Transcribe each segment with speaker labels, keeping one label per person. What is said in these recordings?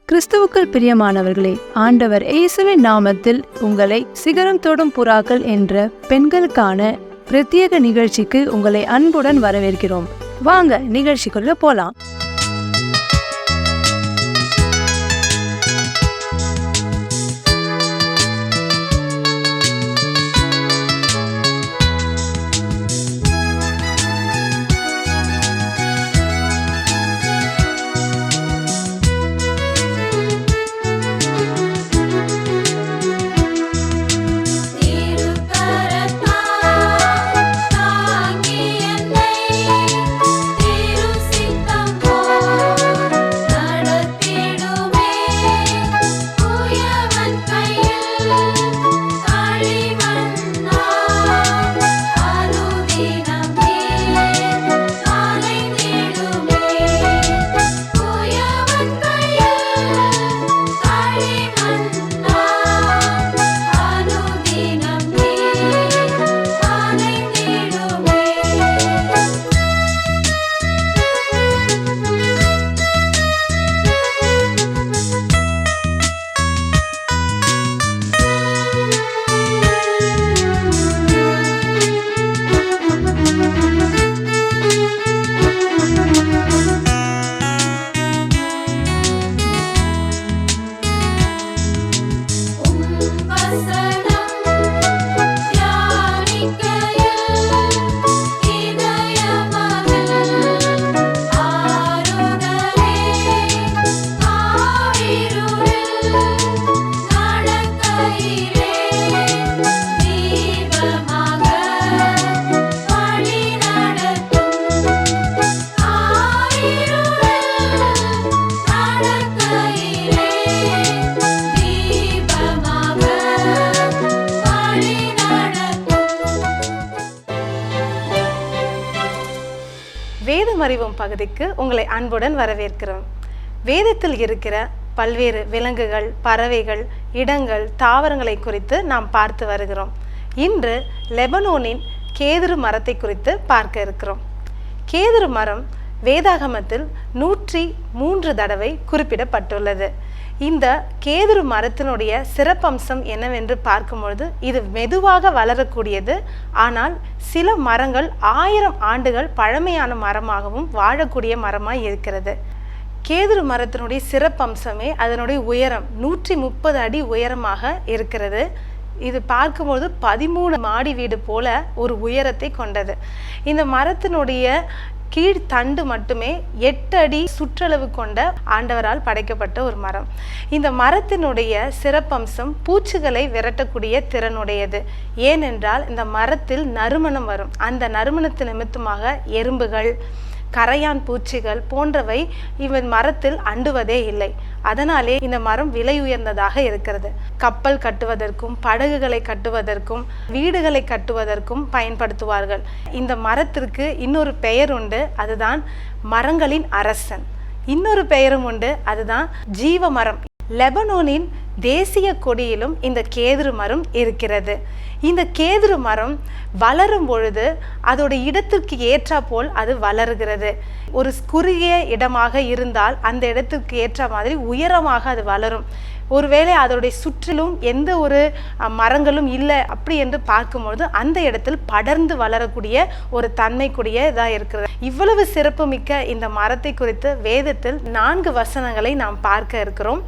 Speaker 1: கிறிஸ்துவுக்குள் பிரியமானவர்களே, ஆண்டவர் இயேசுவின் நாமத்தில் உங்களை சிகரம் தொடும் புறாக்கள் என்ற பெண்களுக்கான பிரத்யேக நிகழ்ச்சிக்கு உங்களை அன்புடன் வரவேற்கிறோம். வாங்க நிகழ்ச்சிக்குள்ள போலாம்.
Speaker 2: வேதம் அறிவும் பகுதிக்கு உங்களை அன்புடன் வரவேற்கிறோம். வேதத்தில் இருக்கிற பல்வேறு விலங்குகள், பறவைகள், இடங்கள், தாவரங்களை குறித்து நாம் பார்த்து வருகிறோம். இன்று லெபனோனின் கேதுரு மரத்தை குறித்து பார்க்க இருக்கிறோம். கேதுரு மரம் வேதாகமத்தில் 103 தடவை குறிப்பிடப்பட்டுள்ளது. இந்த கேதுரு மரத்தினுடைய சிறப்பம்சம் என்னவென்று பார்க்கும்பொழுது, இது மெதுவாக வளரக்கூடியது. ஆனால் சில மரங்கள் 1000 ஆண்டுகள் பழமையான மரமாகவும் வாழக்கூடிய மரமாய் இருக்கிறது. கேதுரு மரத்தினுடைய சிறப்பம்சமே அதனுடைய உயரம் 130 அடி உயரமாக இருக்கிறது. இது பார்க்கும்போது 13 மாடி வீடு போல ஒரு உயரத்தை கொண்டது. இந்த மரத்தினுடைய கீழ்த்தண்டு மட்டுமே 8 அடி சுற்றளவு கொண்ட ஆண்டவரால் படைக்கப்பட்ட ஒரு மரம். இந்த மரத்தினுடைய சிறப்பம்சம் பூச்சிகளை விரட்டக்கூடிய திறனுடையது. ஏனென்றால் இந்த மரத்தில் நறுமணம் வரும். அந்த நறுமணத்து நிமித்தமாக எறும்புகள், கரையான் பூச்சிகள் போன்றவை இவன் மரத்தில் அண்டுவதே இல்லை. அதனாலே இந்த மரம் விலை உயர்ந்ததாக இருக்கிறது. கப்பல் கட்டுவதற்கும், படகுகளை கட்டுவதற்கும், வீடுகளை கட்டுவதற்கும் பயன்படுத்துவார்கள். இந்த மரத்திற்கு இன்னொரு பெயர் உண்டு, அதுதான் மரங்களின் அரசன். இன்னொரு பெயரும் உண்டு, அதுதான் ஜீவ மரம். லெபனோனின் தேசிய கொடியிலும் இந்த கேதுரு மரம் இருக்கிறது. இந்த கேதுரு மரம் வளரும் பொழுது அதோட இடத்திற்கு ஏற்றா போல் அது வளருகிறது. ஒரு குறுகிய இடமாக இருந்தால் அந்த இடத்திற்கு ஏற்ற மாதிரி உயரமாக அது வளரும். ஒருவேளை அதோடைய சுற்றிலும் எந்த ஒரு மரங்களும் இல்லை அப்படி என்று பார்க்கும்பொழுது அந்த இடத்தில் படர்ந்து வளரக்கூடிய ஒரு தன்மைக்குரிய இதாக இருக்கிறது. இவ்வளவு சிறப்புமிக்க இந்த மரத்தை குறித்து வேதத்தில் 4 வசனங்களை நாம் பார்க்க இருக்கிறோம்.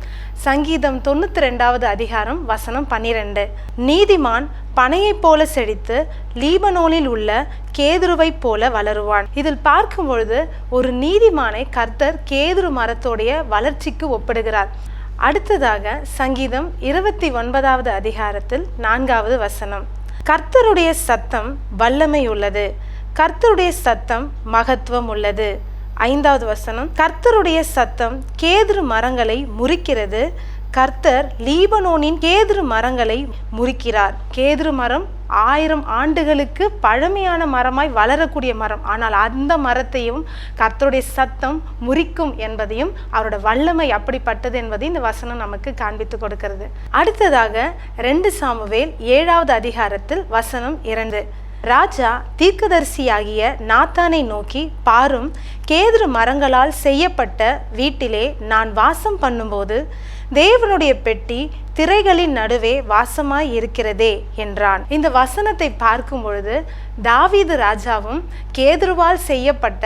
Speaker 2: சங்கீதம் 92வது அதிகாரம் வசனம் 12. நீதிமான் பனையை போல செழித்து லீபனோனில் உள்ள கேதுருவை போல வளருவான். இதில் பார்க்கும் பொழுது ஒரு நீதிமானை கர்த்தர் கேதுரு மரத்தோடைய வளர்ச்சிக்கு ஒப்பிடுகிறார். அடுத்ததாக சங்கீதம் 29வது அதிகாரத்தில் 4வது வசனம். கர்த்தருடைய சத்தம் வல்லமை உள்ளது, கர்த்தருடைய சத்தம் மகத்துவம் உள்ளது. 5வது வசனம். கர்த்தருடைய சத்தம் கேதுரு மரங்களை முறிக்கிறது, கர்த்தர் லீபனோனின் கேதுரு மரங்களை முறிக்கிறார். கேதுரு மரம் 1000 ஆண்டுகளுக்கு பழமையான மரமாய் வளரக்கூடிய மரம். ஆனால் அந்த மரத்தையும் கர்த்தருடைய சத்தம் முறிக்கும் என்பதையும் அவரோட வல்லமை அப்படிப்பட்டது என்பதையும் இந்த வசனம் நமக்கு காண்பித்து கொடுக்கிறது. அடுத்ததாக 2 சாமுவேல் 7வது அதிகாரத்தில் வசனம் 2. ராஜா தீர்க்கதரிசியாகிய நாத்தானை நோக்கி, பாரும், கேதுரு மரங்களால் செய்யப்பட்ட வீட்டிலே நான் வாசம் பண்ணும்போது தேவனுடைய பெட்டி திரைகளின் நடுவே வாசமாய் இருக்கிறதே என்றான். இந்த வசனத்தை பார்க்கும் பொழுது தாவீது ராஜாவும் கேதுருவால் செய்யப்பட்ட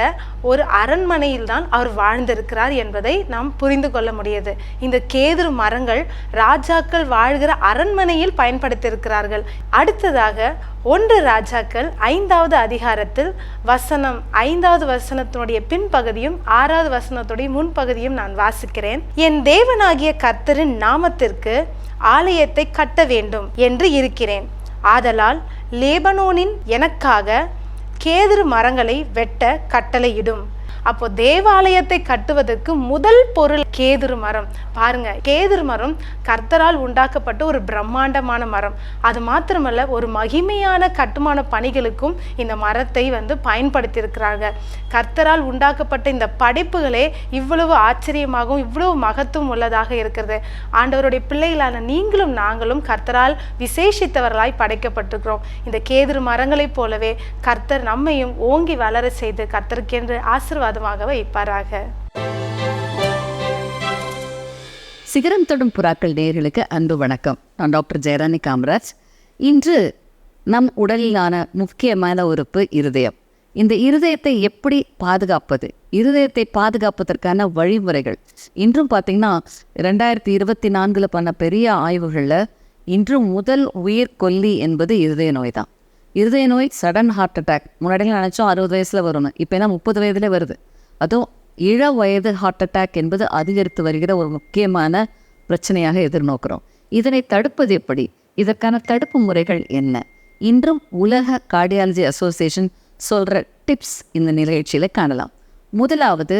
Speaker 2: ஒரு அரண்மனையில் தான் அவர் வாழ்ந்திருக்கிறார் என்பதை நாம் புரிந்து கொள்ள முடியுது. இந்த கேதுரு மரங்கள் ராஜாக்கள் வாழ்கிற அரண்மனையில் பயன்படுத்தியிருக்கிறார்கள். அடுத்ததாக 1 ராஜாக்கள் 5வது அதிகாரத்தில் 5வது வசனத்தினுடைய பின்பகுதியும் 6வது வசனத்துடைய முன்பகுதியும் நான் வாசிக்கிறேன். என் தேவனாகிய கர்த்தரின் நாமத்திற்கு ஆலயத்தை கட்ட வேண்டும் என்று இருக்கிறேன். ஆதலால் லேபனோனின் எனக்காக கேதுரு மரங்களை வெட்ட கட்டளையிடும். அப்போ தேவாலயத்தை கட்டுவதற்கு முதல் பொருள் கேதுரு மரம். பாருங்க, கேதுரு மரம் கர்த்தரால் உண்டாக்கப்பட்ட ஒரு பிரம்மாண்டமான மரம். அது மாத்திரமல்ல, ஒரு மகிமையான கட்டுமான பணிகளுக்கும் இந்த மரத்தை பயன்படுத்தியிருக்கிறாங்க. கர்த்தரால் உண்டாக்கப்பட்ட இந்த படைப்புகளே இவ்வளவு ஆச்சரியமாகவும் இவ்வளவு மகத்துவம் உள்ளதாக இருக்கிறது. ஆண்டவருடைய பிள்ளைகளான நீங்களும் நாங்களும் கர்த்தரால் விசேஷித்தவர்களாய் படைக்கப்பட்டிருக்கிறோம். இந்த கேதுரு மரங்களைப் போலவே கர்த்தர் நம்மையும் ஓங்கி வளர செய்து கர்த்தருக்கென்று ஆசீர்வாதமாக வைப்பாராக.
Speaker 3: சிகரம் தொடும் புறாக்கள் நேயர்களுக்கு அன்பு வணக்கம். நான் டாக்டர் ஜெயராணி காமராஜ். இன்று நம் உடலிலான முக்கியமான உறுப்பு இருதயம். இந்த இருதயத்தை எப்படி பாதுகாப்பது, இருதயத்தை பாதுகாப்பதற்கான வழிமுறைகள் இன்றும் பார்த்திங்கன்னா 2024 பண்ண பெரிய ஆய்வுகளில் இன்றும் முதல் உயிர் கொல்லி என்பது இருதய நோய் தான். இருதய நோய் சடன் ஹார்ட் அட்டாக். முன்னாடிலாம் நினச்சோம் 60 வயசில் வரும்னு, இப்போ என்ன 30 வயதிலே வருது. அதுவும் இள வயது ஹார்ட் அட்டாக் என்பது அதிகரித்து வருகிற ஒரு முக்கியமான பிரச்சனையாக எதிர்நோக்கிறோம். இதனை தடுப்பது எப்படி, இதற்கான தடுப்பு முறைகள் என்ன, இன்றும் உலக கார்டியாலஜி அசோசியேஷன் சொல்கிற டிப்ஸ் இந்த நிகழ்ச்சியில் காணலாம். முதலாவது,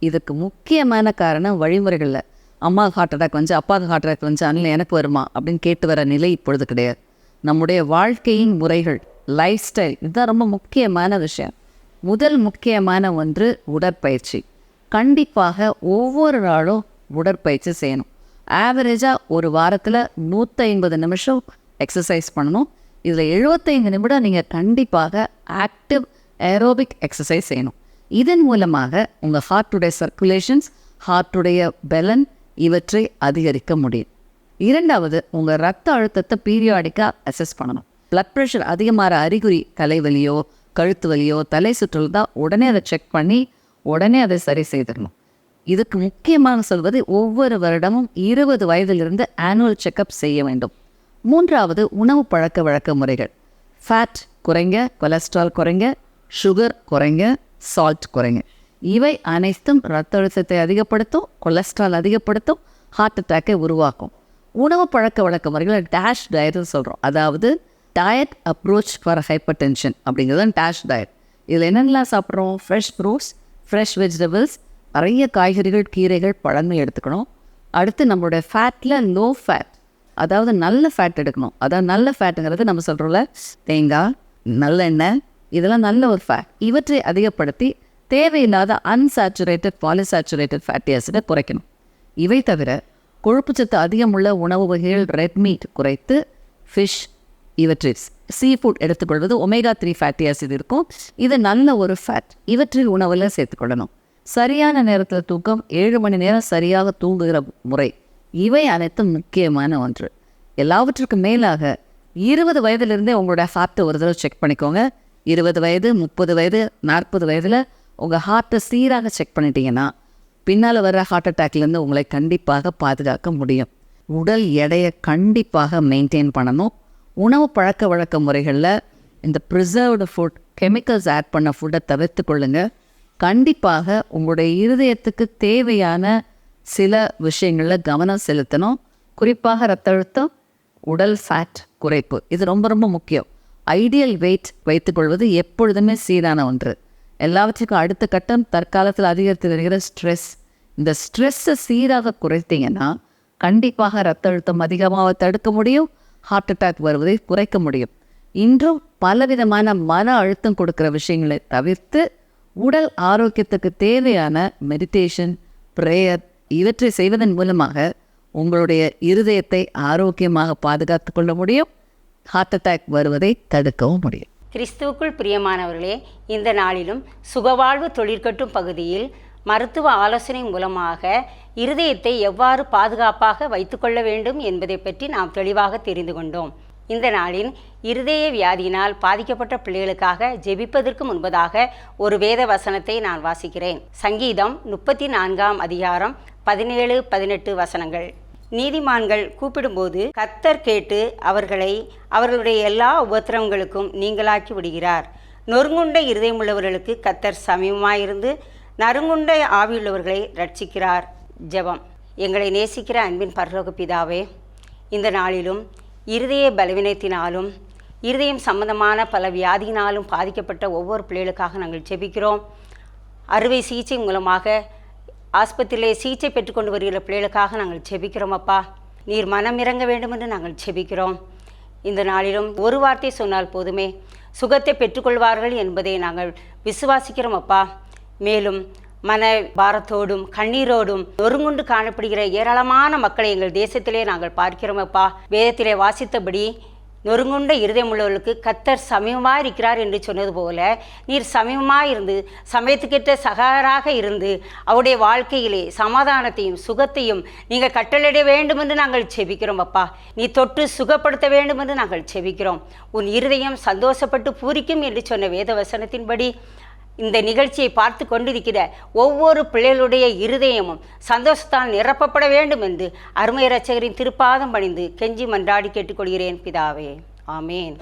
Speaker 3: இதுக்கு முக்கியமான காரணம் வழிமுறைகளில். அம்மாவுக்கு ஹார்ட் அட்டாக் வந்து அப்பாவுக்கு ஹார்ட் அட்டாக் வந்து அதனால் எனக்கு வருமா அப்படின்னு கேட்டு வர நிலை இப்பொழுது கிடையாது. நம்முடைய வாழ்க்கையின் முறைகள், லைஃப் ஸ்டைல், இதுதான் ரொம்ப முக்கியமான விஷயம். முதல் முக்கியமான ஒன்று உடற்பயிற்சி. கண்டிப்பாக ஒவ்வொரு நாளும் உடற்பயிற்சி செய்யணும். ஆவரேஜாக ஒரு வாரத்தில் 150 நிமிஷம் எக்ஸசைஸ் பண்ணணும். இதில் 75 நிமிடம் நீங்கள் கண்டிப்பாக ஆக்டிவ் ஏரோபிக் எக்ஸசைஸ் செய்யணும். இதன் மூலமாக உங்கள் ஹார்ட்டுடைய சர்க்குலேஷன்ஸ், ஹார்ட்டுடைய பெலன் இவற்றை அதிகரிக்க முடியும். இரண்டாவது, உங்கள் ரத்த அழுத்தத்தை பீரியாடிக்காக அசஸ் பண்ணணும். பிளட் ப்ரெஷர் அதிகமாகிற அறிகுறி, தலைவலியோ கழுத்து வலியோ தலை சுற்றல் தான், உடனே அதை செக் பண்ணி உடனே அதை சரி செய்திடணும். இதுக்கு முக்கியமாக சொல்வது, ஒவ்வொரு வருடமும் 20 வயதிலிருந்து ஆனுவல் செக்கப் செய்ய வேண்டும். மூன்றாவது, உணவு பழக்க வழக்க முறைகள். ஃபேட் குறைங்க, கொலஸ்ட்ரால் குறைங்க, சுகர் குறைங்க, சால்ட் குறைங்க. இவை அனைத்தும் ரத்த அழுத்தத்தை அதிகப்படுத்தும், கொலஸ்ட்ரால் அதிகப்படுத்தும், ஹார்ட் அட்டாக்கை உருவாக்கும். உணவு பழக்க வழக்க முறைகளை டேஷ் டயட்னு சொல்கிறோம். அதாவது diet approach for hyper tension அப்படிங்கிறது தான் டேஷ் டயட். இதில் என்னென்னலாம் சாப்பிட்றோம்? ஃப்ரெஷ் ஃப்ரூட்ஸ், ஃப்ரெஷ் வெஜிடபிள்ஸ், நிறைய காய்கறிகள், கீரைகள், பழங்கள் எடுத்துக்கணும். அடுத்து நம்மளுடைய ஃபேட்டில் லோ ஃபேட், அதாவது நல்ல ஃபேட் எடுக்கணும். அதாவது நல்ல ஃபேட்டுங்கிறது நம்ம சொல்கிறோம்ல, தேங்காய், நல்லெண்ணெய், இதெல்லாம் நல்ல ஒரு ஃபேட். இவற்றை அதிகப்படுத்தி தேவையில்லாத அன்சாச்சுரேட்டட் பாலிசாச்சுரேட்டட் ஃபேட்டி ஆசிடை குறைக்கணும். இவை தவிர கொழுப்புச்சத்து அதிகமுள்ள உணவு வகைகள், ரெட் மீட் குறைத்து ஃபிஷ், இவற்றில் சீ ஃபுட் எடுத்துக்கொள்வது ஒமேகா 3 ஃபேட்டி ஆசிட் இருக்கும். இது நல்ல ஒரு ஃபேட். இவற்றில் உணவில் சேர்த்துக்கொள்ளணும். சரியான நேரத்தில் தூக்கம், 7 மணி நேரம் சரியாக தூங்குகிற முறை, இவை அனைத்தும் முக்கியமான ஒன்று. எல்லாவற்றுக்கும் மேலாக 20 வயதிலிருந்தே உங்களோட ஹார்ட்டை ஒரு தடவை செக் பண்ணிக்கோங்க. 20 வயது, 30 வயது, 40 வயதில் உங்கள் ஹார்ட்டை சீராக செக் பண்ணிட்டீங்கன்னா பின்னால் வர ஹார்ட் அட்டாக்லேருந்து உங்களை கண்டிப்பாக பாதுகாக்க முடியும். உடல் எடையை கண்டிப்பாக மெயின்டைன் பண்ணணும். உணவு பழக்க வழக்க முறைகளில் இந்த ப்ரிசர்வ்டு ஃபுட், கெமிக்கல்ஸ் ஆட் பண்ண ஃபுட்டை தவிர்த்து கொள்ளுங்கள். கண்டிப்பாக உங்களுடைய இருதயத்துக்கு தேவையான சில விஷயங்களில் கவனம் செலுத்தணும். குறிப்பாக ரத்த அழுத்தம், உடல் ஃபேட் குறைப்பு, இது ரொம்ப ரொம்ப முக்கியம். ஐடியல் வெயிட் வைத்துக்கொள்வது எப்பொழுதுமே சீரான ஒன்று. எல்லாவற்றுக்கும் அடுத்த கட்டம் தற்காலத்தில் அதிகரித்து வருகிற ஸ்ட்ரெஸ். இந்த ஸ்ட்ரெஸ்ஸை சீராக குறைத்தீங்கன்னா கண்டிப்பாக ரத்த அழுத்தம் அதிகமாக தடுக்க முடியும், ஹார்ட் அட்டாக் வருவதை குறைக்க முடியும். இன்றும் பலவிதமான மன அழுத்தம் கொடுக்குற விஷயங்களை தவிர்த்து உடல் ஆரோக்கியத்துக்கு தேவையான மெடிடேஷன், ப்ரேயர் இவற்றை செய்வதன் மூலமாக உங்களுடைய இருதயத்தை ஆரோக்கியமாக பாதுகாத்து கொள்ள முடியும். ஹார்ட் அட்டாக் வருவதை தடுக்கவும் முடியும்.
Speaker 4: கிறிஸ்துவுக்குள் பிரியமானவர்களே, இந்த நாளிலும் சுகவாழ்வு தொழிற்கட்டும் பகுதியில் மருத்துவ ஆலோசனை மூலமாக இருதயத்தை எவ்வாறு பாதுகாப்பாக வைத்துக்கொள்ள வேண்டும் என்பதை பற்றி நாம் தெளிவாக தெரிந்து கொண்டோம். இந்த நாளின் இருதய வியாதியினால் பாதிக்கப்பட்ட பிள்ளைகளுக்காக ஜெபிப்பதற்கு முன்பதாக ஒரு வேத வசனத்தை நான் வாசிக்கிறேன். சங்கீதம் 34 அதிகாரம் 17-18 வசனங்கள். நீதிமான்கள் கூப்பிடும்போது கர்த்தர் கேட்டு அவர்களை அவர்களுடைய எல்லா உபத்திரவங்களுக்கும் நீங்களாக்கி விடுகிறார். நொறுங்குண்ட இருதயமுள்ளவர்களுக்கு கர்த்தர் சமீபமாயிருந்து நறுங்குண்ட ஆவியுள்ளவர்களை ரட்சிக்கிறார். ஜெபம். எங்களை நேசிக்கிற அன்பின் பரலோக பிதாவே, இந்த நாளிலும் இருதய பலவீனத்தினாலும் இருதயம் சம்பந்தமான பல வியாதியினாலும் பாதிக்கப்பட்ட ஒவ்வொரு பிள்ளைகளுக்காக நாங்கள் ஜெபிக்கிறோம். அறுவை சிகிச்சை மூலமாக ஆஸ்பத்திரியிலே சிகிச்சை பெற்றுக்கொண்டு வருகிற பிள்ளைகளுக்காக நாங்கள் ஜெபிக்கிறோம். அப்பா, நீர் மனம் இறங்க வேண்டும் என்று நாங்கள் ஜெபிக்கிறோம். இந்த நாளிலும் ஒரு வார்த்தை சொன்னால் போதுமே சுகத்தை பெற்றுக்கொள்வார்கள் என்பதை நாங்கள் விசுவாசிக்கிறோம். அப்பா, மேலும் மன பாரத்தோடும் கண்ணீரோடும் நொறுங்குண்டு காணப்படுகிற ஏராளமான மக்களை எங்கள் தேசத்திலே நாங்கள் பார்க்கிறோம். அப்பா, வேதத்திலே வாசித்தபடி நொறுங்குண்ட இருதயமுள்ளவர்களுக்கு கர்த்தர் சமீபமாக இருக்கிறார் என்று சொன்னது போல நீர் சமீபமாக இருந்து சமயத்துக்கேற்ற சகாராக இருந்து அவருடைய வாழ்க்கையிலே சமாதானத்தையும் சுகத்தையும் நீங்கள் கட்டளையிட வேண்டும் என்று நாங்கள் செபிக்கிறோம். அப்பா, நீ தொட்டு சுகப்படுத்த வேண்டும் என்று நாங்கள் செபிக்கிறோம். உன் இருதயம் சந்தோஷப்பட்டு பூரிக்கும் என்று சொன்ன வேத வசனத்தின்படி இந்த நிகழ்ச்சியை பார்த்து கொண்டிருக்கிற ஒவ்வொரு பிள்ளைகளுடைய இருதயமும் சந்தோஷத்தால் நிரப்பப்பட வேண்டும் என்று அருமை இரட்சகரின் திருப்பாதம் பணிந்து கெஞ்சி மன்றாடி கேட்டுக்கொள்கிறேன் பிதாவே. ஆமேன்.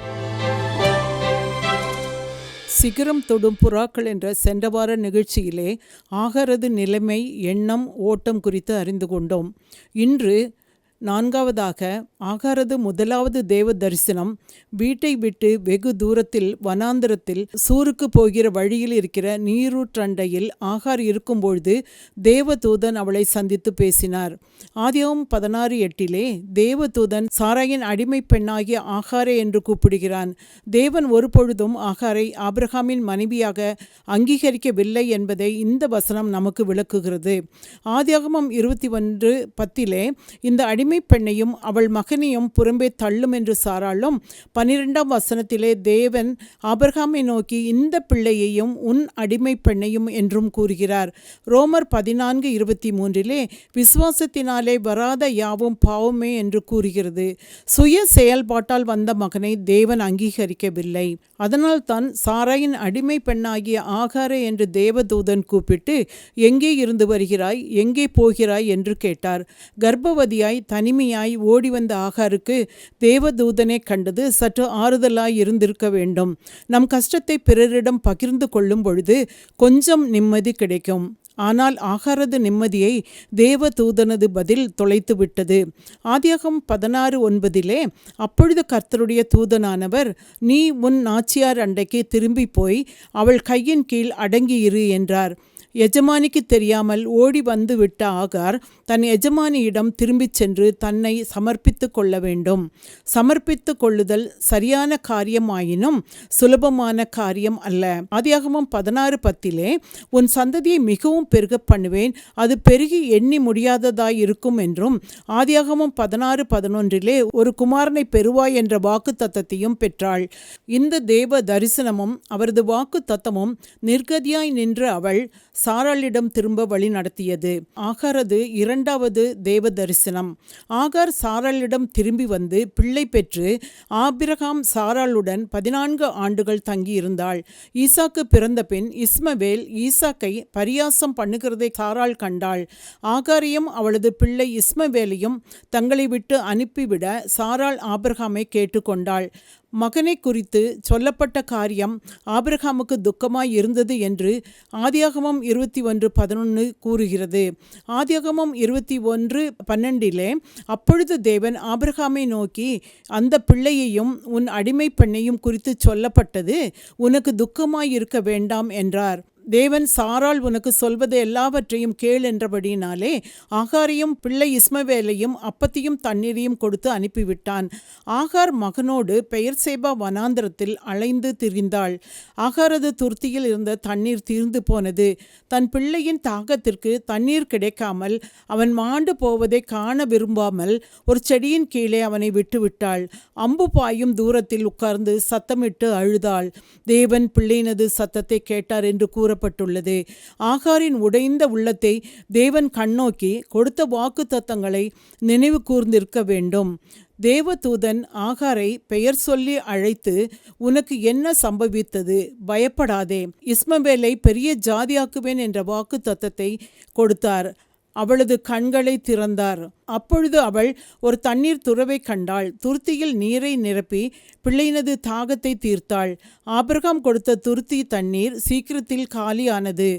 Speaker 5: சிகரம் தொடும் புறாக்கள் என்ற சென்ற வார நிகழ்ச்சியிலே ஆகாரது நிலைமை, எண்ணம், ஓட்டம் குறித்து அறிந்து கொண்டோம். இன்று 4வதாக ஆகாரது முதலாவது தேவ தரிசனம் வீட்டை விட்டு வெகு தூரத்தில் வனாந்திரத்தில் சூருக்கு போகிற வழியில் இருக்கிற நீரூற்றண்டையில் ஆகார் இருக்கும்பொழுது தேவதூதன் அவளை சந்தித்து பேசினார். ஆதியாகமம் 16:8 தேவதூதன் சாராயின் அடிமை பெண்ணாகிய ஆகாரே என்று கூப்பிடுகிறான். தேவன் ஒரு பொழுதும் ஆகாரை ஆபிரகாமின் மனைவியாக அங்கீகரிக்கவில்லை என்பதை இந்த வசனம் நமக்கு விளக்குகிறது. ஆதியாகமம் 21:10 இந்த அடிமை பெண்ணையும் அவள் மகனையும் புறம்பே தள்ளும் என்று சாராலும் 12ஆம் வசனத்திலே தேவன் ஆபிரகாமை நோக்கி இந்த பிள்ளையையும் உன் அடிமை பெண்ணையும் என்றும் கூறுகிறார். ரோமர் 14:23 விசுவாசத்தினாலே வராத யாவும் பாவமே என்று கூறுகிறது. சுய செயல்பாட்டால் வந்த மகனை தேவன் அங்கீகரிக்கவில்லை. அதனால் தான் சாராயின் அடிமை பெண்ணாகிய ஆகாரே என்று தேவதூதன் கூப்பிட்டு எங்கே இருந்து வருகிறாய், எங்கே போகிறாய் என்று கேட்டார். கர்ப்பவதியாய் தனிமையாய் ஓடி வந்த ஆகாருக்கு தேவதூதனை கண்டது சற்று ஆறுதலாய் இருந்திருக்க வேண்டும். நம் கஷ்டத்தை பிறரிடம் பகிர்ந்து கொள்ளும் பொழுது கொஞ்சம் நிம்மதி கிடைக்கும். ஆனால் ஆகாரது நிம்மதியை தேவதூதனது பதில் தொலைத்து விட்டது. ஆதியாகமம் 16:9 அப்பொழுது கர்த்தருடைய தூதனானவர், நீ உன் நாச்சியார் அண்டைக்கு திரும்பி போய் அவள் கையின் கீழ் அடங்கியிரு என்றார். எஜமானிக்கு தெரியாமல் ஓடி வந்து விட்ட ஆகார் தன் எஜமானியிடம் திரும்பிச் சென்று தன்னை சமர்ப்பித்து கொள்ள வேண்டும். சமர்ப்பித்து கொள்ளுதல் சரியான காரியமாயினும் சுலபமான காரியம் அல்ல. ஆதியாகமம் 16:10 உன் சந்ததியை மிகவும் பெருக பண்ணுவேன், அது பெருகி எண்ணி முடியாததாய் இருக்கும் என்றும், ஆதியாகமம் 16:11 ஒரு குமாரனை பெறுவாய் என்ற வாக்கு தத்தத்தையும் பெற்றாள். இந்த தேவ தரிசனமும் அவரது வாக்கு தத்தமும் நிர்கதியாய் நின்ற அவள் சாராளிடம் திரும்ப வழி நடத்தியது. ஆகாரது 2வது தேவ தரிசனம். ஆகார் சாராளிடம் திரும்பி வந்து பிள்ளை பெற்று ஆபிரகாம் சாராளுடன் 14 ஆண்டுகள் தங்கியிருந்தாள். ஈசாக்கு பிறந்த பின் இஸ்மவேல் ஈசாக்கை பரியாசம் பண்ணுகிறதை சாராள் கண்டாள். ஆகாரையும் அவளது பிள்ளை இஸ்மவேலையும் தங்களை விட்டு அனுப்பிவிட சாராள் ஆபிரகாமை கேட்டுக்கொண்டாள். மகனை குறித்து சொல்லப்பட்ட காரியம் ஆபிரகாமுக்கு துக்கமாய் இருந்தது என்று ஆதியாகமம் 21:11 கூறுகிறது. ஆதியாகமம் 21:12 அப்பொழுது தேவன் ஆபிரகாமை நோக்கி, அந்த பிள்ளையையும் உன் அடிமை பெண்ணையும் குறித்து சொல்லப்பட்டது உனக்கு துக்கமாய் இருக்க வேண்டாம் என்றார். தேவன் சாராள் உனக்கு சொல்வது எல்லாவற்றையும் கேள் என்றபடியினாலே ஆகாரையும் பிள்ளை இஸ்மவேலையும் அப்பத்தையும் தண்ணீரையும் கொடுத்து அனுப்பிவிட்டான். ஆகார் மகனோடு பெயர்சேபா வனாந்திரத்தில் அலைந்து திரிந்தாள். ஆகாரது துர்த்தியில் இருந்த தண்ணீர் தீர்ந்து போனது. தன் பிள்ளையின் தாகத்திற்கு தண்ணீர் கிடைக்காமல் அவன் மாண்டு போவதை காண விரும்பாமல் ஒரு செடியின் கீழே அவனை விட்டுவிட்டாள். அம்பு பாயும் தூரத்தில் உட்கார்ந்து சத்தமிட்டு அழுதாள். தேவன் பிள்ளையினது சத்தத்தை கேட்டார் என்று கூறப்பட்டுள்ளது. ஆகாரின் உடைந்த உள்ளத்தை தேவன் கண்ணோக்கி கொடுத்த வாக்கு தத்தங்களை நினைவு கூர்ந்திருக்க வேண்டும். தேவதூதன் ஆகாரை பெயர் சொல்லி அழைத்து, உனக்கு என்ன சம்பவித்தது? பயப்படாதே, இஸ்மவேலை பெரிய ஜாதியாக்குவேன் என்ற வாக்கு தத்தத்தை கொடுத்தார். அவளது கண்களை திறந்தார். அப்பொழுது அவள் ஒரு தண்ணீர் துறவை கண்டாள். துருத்தியில் நீரை நிரப்பி பிள்ளையினது தாகத்தை தீர்த்தாள். ஆபிரகாம் கொடுத்த துருத்தி தண்ணீர் சீக்கிரத்தில் காலியானது.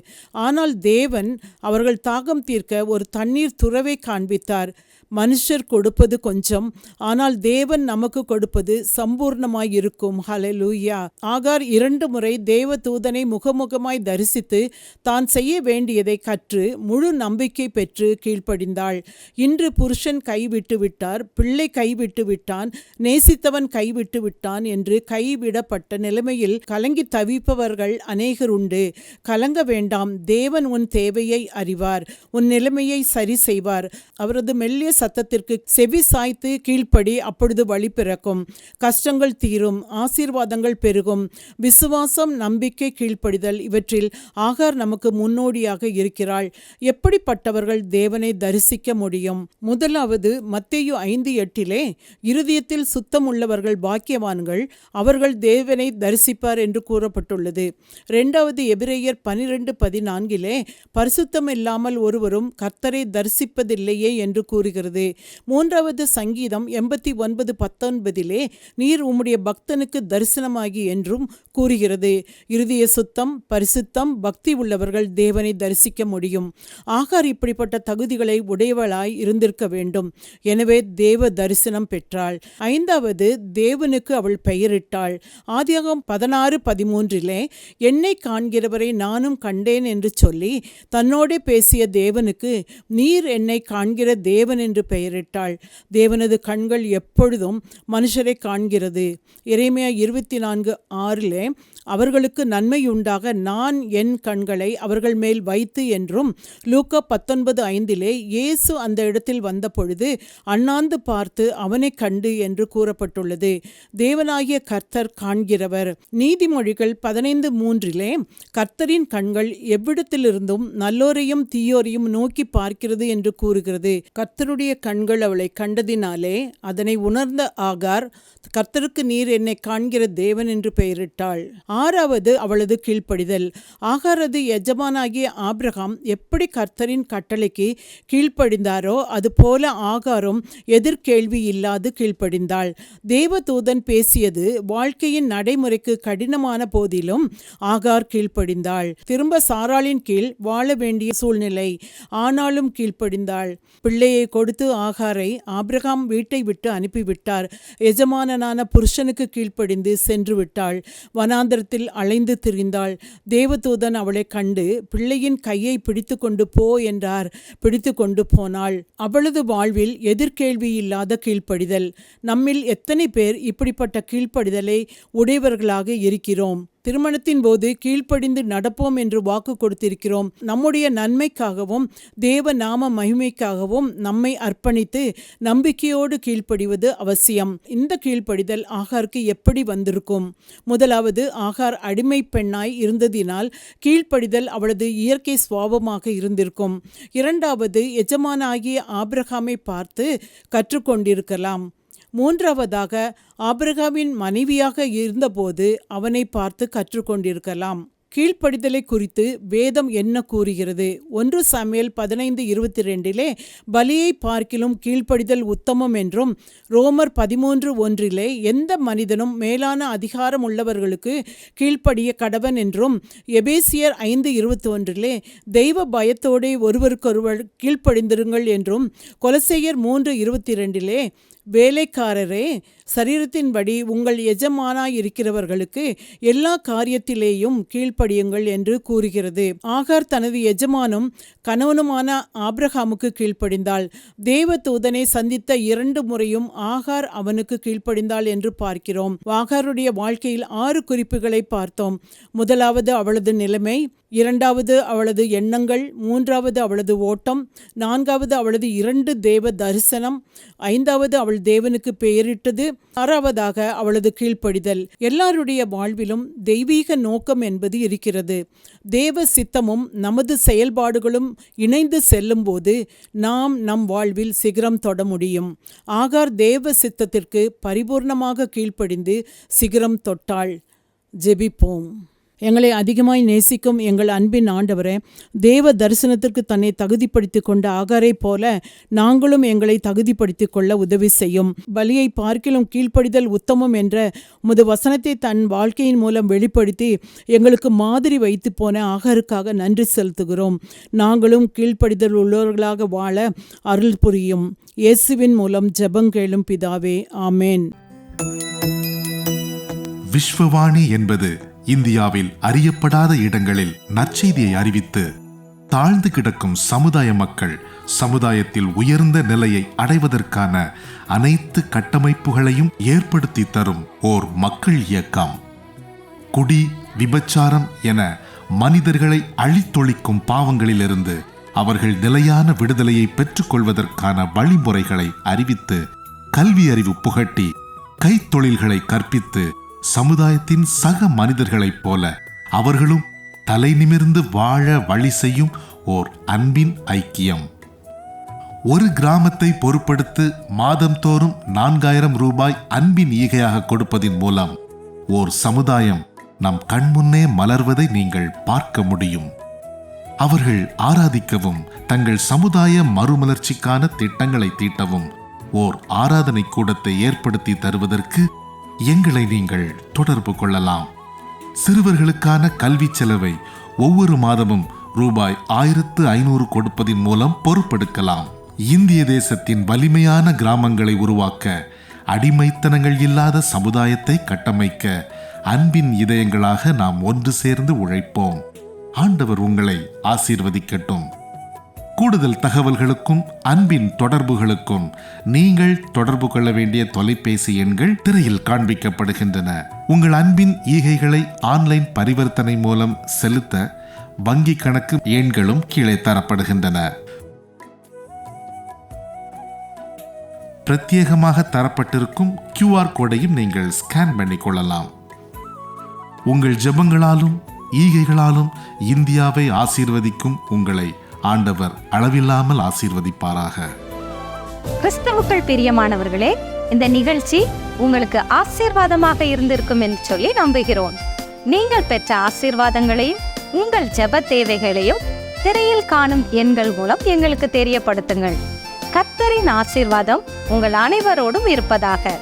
Speaker 5: ஆனால் தேவன் அவர்கள் தாகம் தீர்க்க ஒரு தண்ணீர் துறவை காண்பித்தார். மனுஷர் கொடுப்பது கொஞ்சம், ஆனால் தேவன் நமக்கு கொடுப்பது சம்பூர்ணமாய் இருக்கும். ஹல்லேலூயா. ஆகார் 2 முறை தேவதூதனை முகமுகமாய் தரிசித்து தான் செய்ய வேண்டியதை கற்று முழு நம்பிக்கை பெற்று கீழ்ப்படிந்தாள். இன்று புருஷன் கைவிட்டு விட்டார், பிள்ளை கைவிட்டு விட்டான், நேசித்தவன் கைவிட்டு விட்டான் என்று கைவிடப்பட்ட நிலைமையில் கலங்கி தவிப்பவர்கள் அநேகர் உண்டு. கலங்க வேண்டாம். தேவன் உன் தேவையை அறிவார், உன் நிலைமையை சரி செய்வார். அவரது மெல்லிய சத்தத்திற்கு செவி சாய்த்து கீழ்ப்படி, அப்பொழுது வழி பிறக்கும், கஷ்டங்கள் தீரும், ஆசீர்வாதங்கள் பெருகும். விசுவாசம், நம்பிக்கை, கீழ்ப்படிதல், இவற்றில் ஆகார் நமக்கு முன்னோடியாக இருக்கிறாள். எப்படிப்பட்டவர்கள் தேவனை தரிசிக்க முடியும்? முதலாவது மத்தேயு 5:8 இருதயத்தில் சுத்தம் உள்ளவர்கள் பாக்கியவான்கள், அவர்கள் தேவனை தரிசிப்பார் என்று கூறப்பட்டுள்ளது. 2வது எபிரேயர் 12:14 பரிசுத்தம் இல்லாமல் ஒருவரும் கர்த்தரை தரிசிப்பதில்லையே என்று கூறுகிறது. 3வது சங்கீதம் 89:19 நீர் உம்முடைய பக்தனுக்கு தரிசனமாகி என்றும் கூறுகிறது. இருதய சுத்தம், பரிசுத்தம், பக்தி உள்ளவர்கள் தேவனை தரிசிக்க முடியும். ஆகார் இப்படிப்பட்ட தகுதிகளை உடையவளாய் இருந்திருக்க வேண்டும். எனவே தேவ தரிசனம் பெற்றாள். 5வது தேவனுக்கு அவள் பெயரிட்டாள். ஆதியாகமம் 16:13 என்னை காண்கிறவரை நானும் கண்டேன் என்று சொல்லி தன்னோடே பேசிய தேவனுக்கு நீர் என்னை காண்கிற தேவன் என்று பெயரிட்டாள். தேவனது கண்கள் எப்பொழுதும் மனுஷரை காண்கிறது. எரேமியா 24:6 அவர்களுக்கு நன்மையுண்டாக நான் என் கண்களை அவர்கள் மேல் வைத்து என்றும், லூக்கா 19:5 இயேசு அந்த இடத்தில் வந்த பொழுது அண்ணாந்து பார்த்து அவனை கண்டு என்று கூறப்பட்டுள்ளது. தேவனாகிய கர்த்தர் காண்கிறவர். நீதிமொழிகள் 15:3 கர்த்தரின் கண்கள் எவ்விடத்திலிருந்தும் நல்லோரையும் தீயோரையும் நோக்கி பார்க்கிறது என்று கூறுகிறது. கர்த்தருடைய கண்கள் அவளை கண்டதினாலே அதனை உணர்ந்த ஆகார் கர்த்தருக்கு நீர் என்னை காண்கிற தேவன் என்று பெயரிட்டாள். 6வது அவளது கீழ்ப்படிதல். ஆகாரது எஜமானாகிய ஆபிரகாம் எப்படி கர்த்தரின் கட்டளைக்கு கீழ்ப்படிந்தாரோ அதுபோல ஆகாரும் எதிர்கேள்வி இல்லாது கீழ்ப்படிந்தாள். தேவதூதன் பேசியது வாழ்க்கையின் நடைமுறைக்கு கடினமான போதிலும் ஆகார் கீழ்ப்படிந்தாள். திரும்ப சாராளின் கீழ் வாழ வேண்டிய சூழ்நிலை, ஆனாலும் கீழ்ப்படிந்தாள். பிள்ளையை கொடுத்து ஆகாரை ஆபிரகாம் வீட்டை விட்டு அனுப்பிவிட்டார். எஜமானனான புருஷனுக்கு கீழ்ப்படிந்து சென்று விட்டாள். வனாந்தரத்தில் அலைந்து திரிந்தாள். தேவதூதன் அவளை கண்டு பிள்ளையின் கையை பிடித்து கொண்டு போ என்றார். பிடித்து கொண்டு போனாள். அவளது வாழ்வில் எதிர்கேள்வி இல்லாத கீழ்ப்படிதல். நம்மில் எத்தனை பேர் இப்படிப்பட்ட கீழ்ப்படிதலை உடையவர்களாக இருக்கிறோம்? திருமணத்தின் போது கீழ்ப்படிந்து நடப்போம் என்று வாக்கு கொடுத்திருக்கிறோம். நம்முடைய நன்மைக்காகவும் தேவ நாம மகிமைக்காகவும் நம்மை அர்ப்பணித்து நம்பிக்கையோடு கீழ்ப்படிவது அவசியம். இந்த கீழ்ப்படிதல் ஆகாருக்கு எப்படி வந்திருக்கும்? முதலாவது, ஆகார் அடிமை பெண்ணாய் இருந்ததினால் கீழ்ப்படிதல் அவளது இயற்கை சுவாபமாக இருந்திருக்கும். 2வது, எஜமானாகிய ஆபிரகாமை பார்த்து கற்றுக்கொண்டிருக்கலாம். 3வதாக, ஆபிரகாமின் மனைவியாக இருந்தபோது அவனை பார்த்து கற்றுக்கொண்டிருக்கலாம். கீழ்ப்படிதலை குறித்து வேதம் என்ன கூறுகிறது? 1 சாமுவேல் 15:22 பலியை பார்க்கிலும் கீழ்ப்படிதல் உத்தமம் என்றும், ரோமர் 13:1 எந்த மனிதனும் மேலான அதிகாரம் உள்ளவர்களுக்கு கீழ்ப்படிய கடவன் என்றும், எபேசியர் 5:21 தெய்வ பயத்தோடே ஒருவருக்கொருவர் கீழ்ப்படிந்திருங்கள் என்றும், கொலசேயர் 3:22 வேலைக்காரரே, சரீரத்தின்படி உங்கள் எஜமானாயிருக்கிறவர்களுக்கு எல்லா காரியத்திலேயும் கீழ்ப்படியுங்கள் என்று கூறுகிறது. ஆகார் தனது எஜமானும் கணவனுமான ஆபிரகாமுக்கு கீழ்ப்படிந்தாள். தேவதூதனை சந்தித்த 2 முறையும் ஆகார் அவனுக்கு கீழ்ப்படிந்தாள் என்று பார்க்கிறோம். ஆகாருடைய வாழ்க்கையில் 6 குறிப்புகளை பார்த்தோம். முதலாவது அவளது நிலைமை, 2வது அவளது எண்ணங்கள், 3வது அவளது ஓட்டம், 4வது அவளது 2 தேவ தரிசனம், 5வது அவள் தேவனுக்கு பெயரிட்டது, 6வதாக அவளது கீழ்ப்படிதல். எல்லாருடைய வாழ்விலும் தெய்வீக நோக்கம் என்பது இருக்கிறது. தேவ சித்தமும் நமது செயல்பாடுகளும் இணைந்து செல்லும்போது நாம் நம் வாழ்வில் சிகரம் தொட முடியும். ஆகார் தேவ சித்தத்திற்கு பரிபூர்ணமாக கீழ்ப்படிந்து சிகரம் தொட்டாள். ஜெபிப்போம். எங்களை அதிகமாய் நேசிக்கும் எங்கள் அன்பின் ஆண்டவரே, தேவ தரிசனத்திற்கு தன்னை தகுதிப்படுத்தி கொண்ட ஆகாரை போல நாங்களும் எங்களை தகுதிப்படுத்தி கொள்ள உதவி செய்யும். பலியை பார்க்கிலும் கீழ்ப்படிதல் உத்தமம் என்ற உமது வசனத்தை தன் வாழ்க்கையின் மூலம் வெளிப்படுத்தி எங்களுக்கு மாதிரி வைத்து போன ஆகாருக்காக நன்றி செலுத்துகிறோம். நாங்களும் கீழ்ப்படிதல் உள்ளவர்களாக வாழ அருள் புரியும். இயேசுவின் மூலம் ஜெபங்கேளும் பிதாவே, ஆமேன்.
Speaker 6: விஸ்வவாணி என்பது இந்தியாவில் அறியப்படாத இடங்களில் நற்செய்தியை அறிவித்து தாழ்ந்து கிடக்கும் சமுதாய மக்கள் சமுதாயத்தில் உயர்ந்த நிலையை அடைவதற்கான அனைத்து கட்டமைப்புகளையும் ஏற்படுத்தி தரும் ஓர் மக்கள் இயக்கம். குடி, விபச்சாரம் என மனிதர்களை அழித்தொழிக்கும் பாவங்களிலிருந்து அவர்கள் நிலையான விடுதலையை பெற்றுக்கொள்வதற்கான வழிமுறைகளை அறிவித்து, கல்வி அறிவு புகட்டி, கைத்தொழில்களை கற்பித்து, சமுதாயத்தின் சக மனிதர்களைப் போல அவர்களும் தலை நிமிர்ந்து வாழ வழி செய்யும் ஓர் அன்பின் ஐக்கியம். ஒரு கிராமத்தை பொறுப்படுத்து மாதந்தோறும் 4000 ரூபாய் அன்பின் ஈகையாக கொடுப்பதின் மூலம் ஓர் சமுதாயம் நம் கண்முன்னே மலர்வதை நீங்கள் பார்க்க முடியும். அவர்கள் ஆராதிக்கவும் தங்கள் சமுதாய மறுமலர்ச்சிக்கான திட்டங்களை தீட்டவும் ஓர் ஆராதனை கூடத்தை ஏற்படுத்தி தருவதற்கு எங்களை நீங்கள் தொடர்பு கொள்ளலாம். சிறுவர்களுக்கான கல்வி செலவை ஒவ்வொரு மாதமும் ரூபாய் 1500 கொடுப்பதின் மூலம் பொறுப்பெடுக்கலாம். இந்திய தேசத்தின் வலிமையான கிராமங்களை உருவாக்க, அடிமைத்தனங்கள் இல்லாத சமுதாயத்தை கட்டமைக்க அன்பின் இதயங்களாக நாம் ஒன்று சேர்ந்து உழைப்போம். ஆண்டவர் உங்களை ஆசீர்வதிக்கட்டும். கூடுதல் தகவல்களுக்கும் அன்பின் தொடர்புகளுக்கும் நீங்கள் தொடர்பு கொள்ள வேண்டிய தொலைபேசி எண்கள் திரையில் காண்பிக்கப்படுகின்றன. உங்கள் அன்பின் ஈகைகளை ஆன்லைன் பரிவர்த்தனை மூலம் செலுத்த வங்கி கணக்கு எண்களும் கீழே தரப்படுகின்றன. பிரத்யேகமாக தரப்பட்டிருக்கும் QR கோடையும் நீங்கள் ஸ்கேன் பண்ணிக் கொள்ளலாம். உங்கள் ஜெபங்களாலும் ஈகைகளாலும் இந்தியாவை ஆசீர்வதிக்கும் உங்களை ஆண்டவர் அளவில்லாமல் ஆசீர்வதிப்பாராக.
Speaker 7: கிறிஸ்தவுக்குள் பிரியமானவர்களே, இந்த நிகழ்ச்சி உங்களுக்கு ஆசீர்வாதமாக இருந்திருக்கும் என்று சொல்லி நம்புகிறோம். நீங்கள் பெற்ற ஆசீர்வாதங்களையும் உங்கள் ஜெப தேவைகளையும் திரையில் காணும் எண்கள் மூலம் எங்களுக்கு தெரியப்படுத்துங்கள். கர்த்தரின் ஆசீர்வாதம் உங்கள் அனைவரோடும் இருப்பதாக.